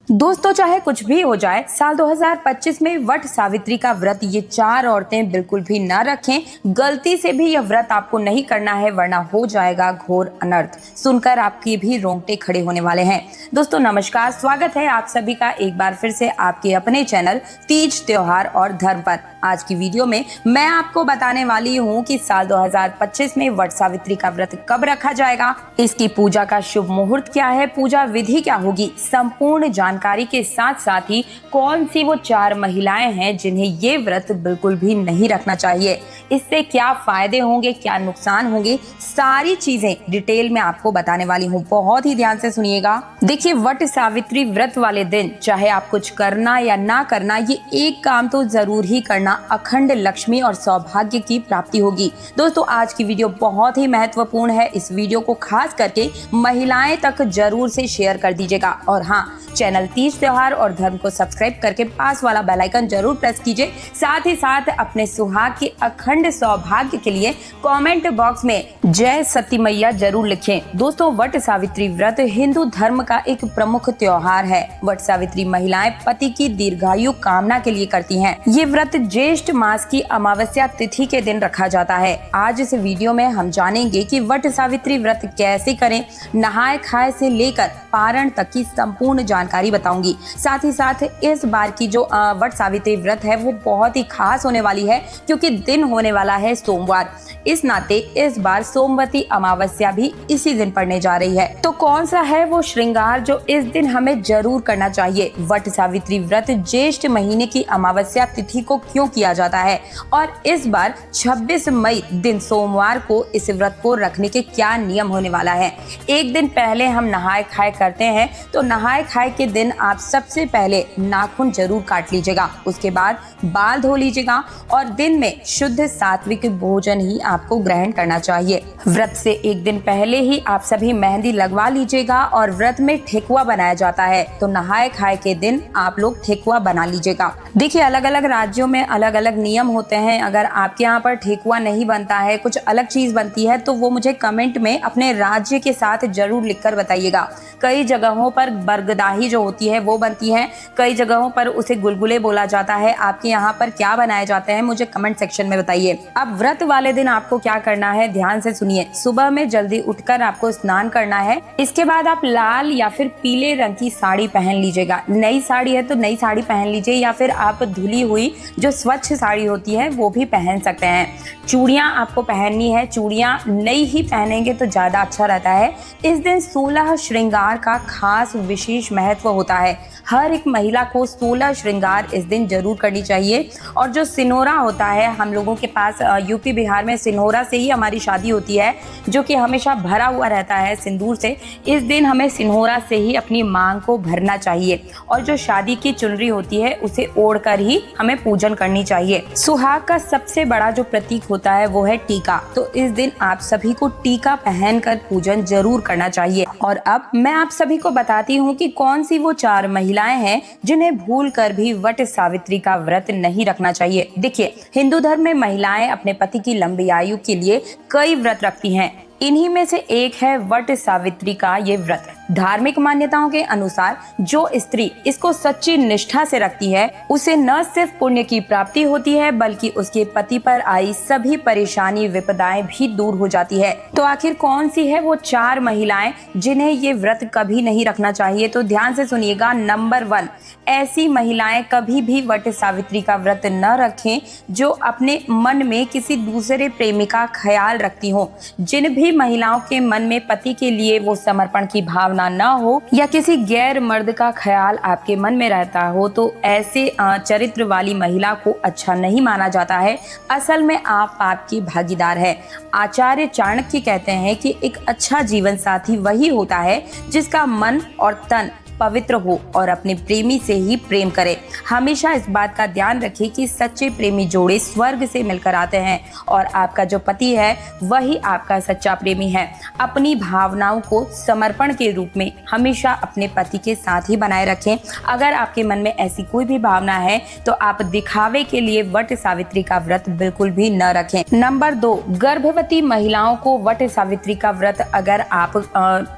दोस्तों, चाहे कुछ भी हो जाए, साल 2025 में वट सावित्री का व्रत ये 4 औरतें बिल्कुल भी ना रखें। गलती से भी यह व्रत आपको नहीं करना है, वरना हो जाएगा घोर अनर्थ। सुनकर आपके भी रोंगटे खड़े होने वाले हैं। दोस्तों नमस्कार, स्वागत है आप सभी का एक बार फिर से आपके अपने चैनल तीज त्योहार और धर्म पर। आज की वीडियो में मैं आपको बताने वाली हूँ कि साल 2025 में वट सावित्री का व्रत कब रखा जाएगा, इसकी पूजा का शुभ मुहूर्त क्या है, पूजा विधि क्या होगी, संपूर्ण जानकारी के साथ साथ ही कौन सी वो 4 महिलाएं हैं जिन्हें ये व्रत बिल्कुल भी नहीं रखना चाहिए, इससे क्या फायदे होंगे, क्या नुकसान होंगे, सारी चीजें डिटेल में आपको बताने वाली हूँ। बहुत ही ध्यान से सुनिएगा। देखिए, वट सावित्री व्रत वाले दिन चाहे आप कुछ करना या ना करना, ये एक काम तो जरूर ही करना, अखंड लक्ष्मी और सौभाग्य की प्राप्ति होगी। दोस्तों आज की वीडियो बहुत ही महत्वपूर्ण है, इस वीडियो को खास करके महिलाएं तक जरूर से शेयर कर दीजिएगा। और हाँ, चैनल तीज त्योहार और धर्म को सब्सक्राइब करके पास वाला बेल आइकन जरूर प्रेस कीजिए। साथ ही साथ अपने सुहाग के अखंड सौभाग्य के लिए कमेंट बॉक्स में जय सती मैया जरूर लिखें। दोस्तों, वट सावित्री व्रत हिंदू धर्म का एक प्रमुख त्योहार है। वट सावित्री महिलाएं पति की दीर्घायु कामना के लिए करती हैं। ये व्रत ज्येष्ठ मास की अमावस्या तिथि के दिन रखा जाता है। आज इस वीडियो में हम जानेंगे कि वट सावित्री व्रत कैसे करें, नहाए खाए से लेकर पारण तक की संपूर्ण जानकारी बताऊंगी। साथ ही साथ इस बार की जो वट सावित्री व्रत है वो बहुत ही खास होने वाली है, क्योंकि दिन होने वाला है सोमवार। इस नाते इस बार सोमवती अमावस्या भी इसी दिन पड़ने जा रही है। तो कौन सा है वो श्रृंगार जो इस दिन हमें जरूर करना चाहिए? वट सावित्री व्रत ज्येष्ठ महीने की अमावस्या तिथि को क्यों किया जाता है, और इस बार 26 मई दिन सोमवार को इस व्रत को रखने के क्या नियम होने वाला है। एक दिन पहले हम नहाए खाए करते हैं, तो नहाए खाए के दिन आप सबसे पहले नाखून जरूर काट लीजिएगा, उसके बाद बाल धो लीजिएगा और दिन में शुद्ध सात्विक भोजन ही आपको ग्रहण करना चाहिए। व्रत से एक दिन पहले ही आप सभी मेहंदी लगवा लीजिएगा और व्रत में ठेकुआ बनाया जाता है, तो नहाए खाए के दिन आप लोग ठेकुआ बना लीजिएगा। देखिए, अलग अलग राज्यों में अलग अलग नियम होते हैं। अगर आपके यहाँ पर ठेकुआ नहीं बनता है, कुछ अलग चीज बनती है, तो वो मुझे कमेंट में अपने राज्य के साथ जरूर लिखकर बताइएगा। कई जगहों पर बरगदाही जो होती है वो बनती है, कई जगहों पर उसे गुलगुले बोला जाता है। आपके यहाँ पर क्या बनाए जाते हैं मुझे कमेंट सेक्शन में बताइए। अब व्रत वाले दिन आपको क्या करना है, ध्यान से सुनिए। सुबह में जल्दी उठकर आपको स्नान करना है। इसके बाद आप लाल या फिर पीले रंग की साड़ी पहन लीजिएगा। नई साड़ी है तो नई साड़ी पहन लीजिए, या फिर आप धुली हुई जो स्वच्छ साड़ी होती है वो भी पहन सकते हैं। चूड़ियां आपको पहननी है, चूड़ियां नई ही पहनेंगे तो ज्यादा अच्छा रहता है। इस दिन 16 श्रृंगार का खास विशेष महत्व होता है। हर एक महिला को 16 श्रृंगार इस दिन जरूर करनी चाहिए। और जो सिनोरा होता है, हम लोगों के पास यूपी बिहार में सिनोरा से ही हमारी शादी होती है, जो कि हमेशा भरा हुआ रहता है सिंदूर से। इस दिन हमें सिनोरा से ही अपनी मांग को भरना चाहिए, और जो शादी की चुनरी होती है उसे ओढ़कर ही हमें पूजन करनी चाहिए। सुहाग का सबसे बड़ा जो प्रतीक होता है वो है टीका, तो इस दिन आप सभी को टीका पहनकर पूजन जरूर करना चाहिए। और अब मैं आप सभी को बताती हूँ कि कौन सी वो 4 महिलाएं हैं जिन्हें भूलकर भी वट सावित्री का व्रत नहीं रखना चाहिए। देखिए, हिंदू धर्म में महिलाएं अपने पति की लंबी आयु के लिए कई व्रत रखती हैं। इन्हीं में से एक है वट सावित्री का ये व्रत। धार्मिक मान्यताओं के अनुसार जो स्त्री इसको सच्ची निष्ठा से रखती है, उसे न सिर्फ पुण्य की प्राप्ति होती है, बल्कि उसके पति पर आई सभी परेशानी विपदाएं भी दूर हो जाती है। तो आखिर कौन सी है वो 4 महिलाएं जिन्हें ये व्रत कभी नहीं रखना चाहिए? तो ध्यान से सुनिएगा। नंबर 1, ऐसी महिलाएं कभी भी वट सावित्री का व्रत न रखें जो अपने मन में किसी दूसरे प्रेमी का ख्याल रखती हो। जिन भी महिलाओं के मन में पति के लिए वो समर्पण की भावना न हो, या किसी गैर मर्द का ख्याल आपके मन में रहता हो, तो ऐसे चरित्र वाली महिला को अच्छा नहीं माना जाता है। असल में आप पाप की भागीदार है। आचार्य चाणक्य कहते हैं कि एक अच्छा जीवन साथी वही होता है जिसका मन और तन पवित्र हो और अपने प्रेमी से ही प्रेम करे। हमेशा इस बात का ध्यान रखें कि सच्चे प्रेमी जोड़े स्वर्ग से मिलकर आते हैं, और आपका जो पति है वही आपका सच्चा प्रेमी है। अपनी भावनाओं को समर्पण के रूप में हमेशा अपने पति के साथ ही बनाए रखें। अगर आपके मन में ऐसी कोई भी भावना है तो आप दिखावे के लिए वट सावित्री का व्रत बिल्कुल भी न रखें। नंबर 2, गर्भवती महिलाओं को वट सावित्री का व्रत अगर आप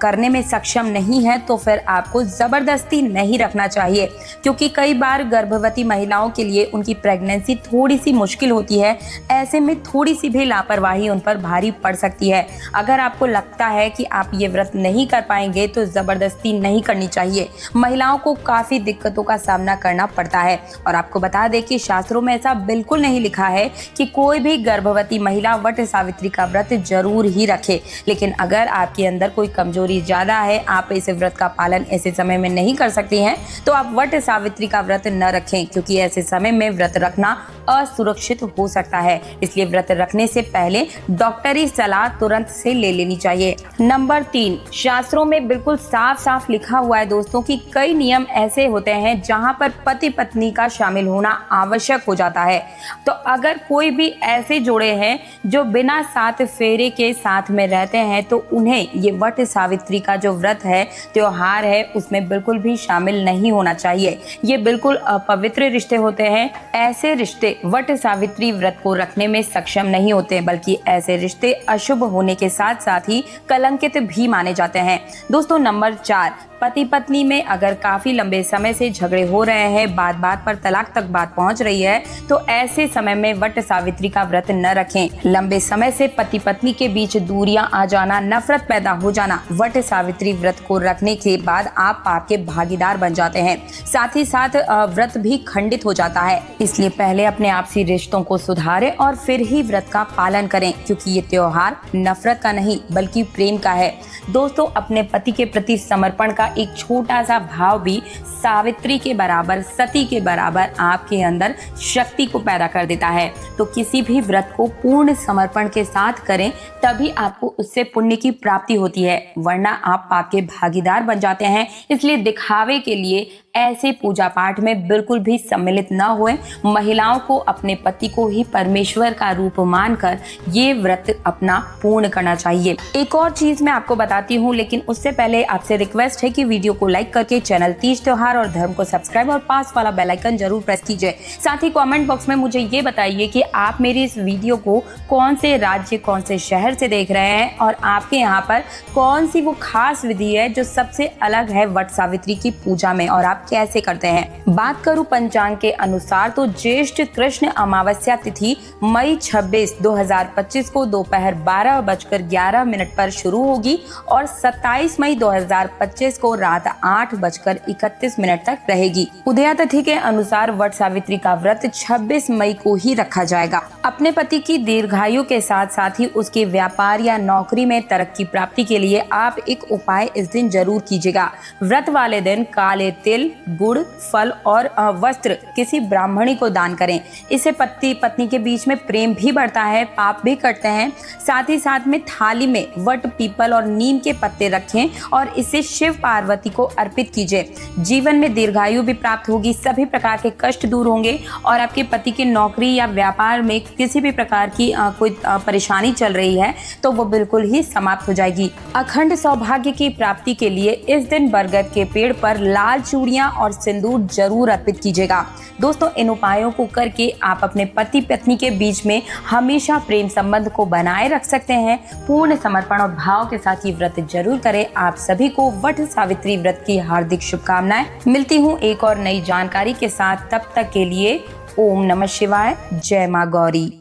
करने में सक्षम नहीं है तो फिर आपको जबरदस्ती नहीं रखना चाहिए, क्योंकि कई बार गर्भवती महिलाओं के लिए उनकी प्रेगनेंसी थोड़ी सी मुश्किल होती है। ऐसे में थोड़ी सी भी लापरवाही उन पर भारी पड़ सकती है। अगर आपको लगता है कि आप ये व्रत नहीं कर पाएंगे तो जबरदस्ती नहीं करनी चाहिए। महिलाओं को काफी दिक्कतों का सामना करना पड़ता है। और आपको बता दें कि शास्त्रों में ऐसा बिल्कुल नहीं लिखा है कि कोई भी गर्भवती महिला वट सावित्री का व्रत जरूर ही रखे। लेकिन अगर आपके अंदर कोई कमजोरी ज्यादा है, आप इस व्रत का पालन ऐसे समय में नहीं कर सकती हैं, तो आप वट सावित्री का व्रत न रखें, क्योंकि ऐसे समय में व्रत रखना असुरक्षित हो सकता है। इसलिए व्रत रखने से पहले डॉक्टरी सलाह तुरंत से ले लेनी चाहिए। नंबर 3, शास्त्रों में बिल्कुल साफ साफ लिखा हुआ है दोस्तों कि कई नियम ऐसे होते हैं जहां पर पति पत्नी का शामिल होना आवश्यक हो जाता है। तो अगर कोई भी ऐसे जोड़े हैं जो बिना 7 फेरे के साथ में रहते हैं, तो उन्हें ये वट सावित्री का जो व्रत है, त्योहार है, उसमें बिल्कुल भी शामिल नहीं होना चाहिए। ये बिल्कुल अपवित्र रिश्ते होते हैं। ऐसे रिश्ते वट सावित्री व्रत को रखने में सक्षम नहीं होते, बल्कि ऐसे रिश्ते अशुभ होने के साथ साथ ही कलंकित भी माने जाते हैं। दोस्तों नंबर 4, पति पत्नी में अगर काफी लंबे समय से झगड़े हो रहे हैं, बात बात पर तलाक तक बात पहुंच रही है, तो ऐसे समय में वट सावित्री का व्रत न रखें। लंबे समय से पति पत्नी के बीच दूरियां आ जाना, नफरत पैदा हो जाना, वट सावित्री व्रत को रखने के बाद आप पाप के भागीदार बन जाते हैं। साथ ही साथ व्रत भी खंडित हो जाता है। इसलिए पहले अपने आपसी रिश्तों को सुधारें और फिर ही व्रत का पालन करें, क्योंकि ये त्योहार नफरत का नहीं बल्कि प्रेम का है। दोस्तों अपने पति के प्रति समर्पण का एक छोटा सा भाव भी सावित्री के बराबर, सती के बराबर आपके अंदर शक्ति को पैदा कर देता है। तो किसी भी व्रत को पूर्ण समर्पण के साथ करें, तभी आपको उससे पुण्य की प्राप्ति होती है, वरना आप पाप के भागीदार बन जाते हैं। इसलिए दिखावे के लिए ऐसे पूजा पाठ में बिल्कुल भी सम्मिलित न हुए। महिलाओं को अपने पति को ही परमेश्वर का रूप मानकर ये व्रत अपना पूर्ण करना चाहिए। एक और चीज मैं आपको बताती हूँ, लेकिन उससे पहले आपसे रिक्वेस्ट है कि वीडियो को लाइक करके चैनल तीज त्योहार और धर्म को सब्सक्राइब और पास वाला बेल आइकन जरूर प्रेस कीजिए। साथ ही कमेंट बॉक्स में मुझे ये बताइए कि आप मेरी इस वीडियो को कौन से राज्य, कौन से शहर से देख रहे हैं और आपके यहाँ पर कौन सी वो खास विधि है जो सबसे अलग है वट सावित्री की पूजा में, और आप कैसे करते हैं। बात करूं पंचांग के अनुसार तो ज्येष्ठ कृष्ण अमावस्या तिथि मई 26, 2025 को दोपहर 12:11 पर शुरू होगी और 27 मई 2025 को रात 8:31 तक रहेगी। उदया तिथि के अनुसार वट सावित्री का व्रत 26 मई को ही रखा जाएगा। अपने पति की दीर्घायु के साथ साथ ही उसके व्यापार या नौकरी में तरक्की प्राप्ति के लिए आप एक उपाय इस दिन जरूर कीजिएगा। व्रत वाले दिन काले तिल, गुड़, फल और वस्त्र किसी ब्राह्मणी को दान करें। इससे पति पत्नी के बीच में प्रेम भी बढ़ता है, पाप भी कटते हैं। साथ ही साथ में थाली में वट, पीपल और नीम के पत्ते रखें और इसे शिव पार्वती को अर्पित कीजिए। जीवन में दीर्घायु भी प्राप्त होगी, सभी प्रकार के कष्ट दूर होंगे और आपके पति की नौकरी या व्यापार में किसी भी प्रकार की कोई परेशानी चल रही है तो वो बिल्कुल ही समाप्त हो जाएगी। अखंड सौभाग्य की प्राप्ति के लिए इस दिन बरगद के पेड़ पर लाल चूड़ियां और सिंदूर जरूर अर्पित कीजिएगा। दोस्तों इन उपायों को करके आप अपने पति पत्नी के बीच में हमेशा प्रेम संबंध को बनाए रख सकते हैं। पूर्ण समर्पण और भाव के साथ ये व्रत जरूर करें। आप सभी को वट सावित्री व्रत की हार्दिक शुभकामनाएं। मिलती हूँ एक और नई जानकारी के साथ, तब तक के लिए ओम नमः शिवाय, जय मां गौरी।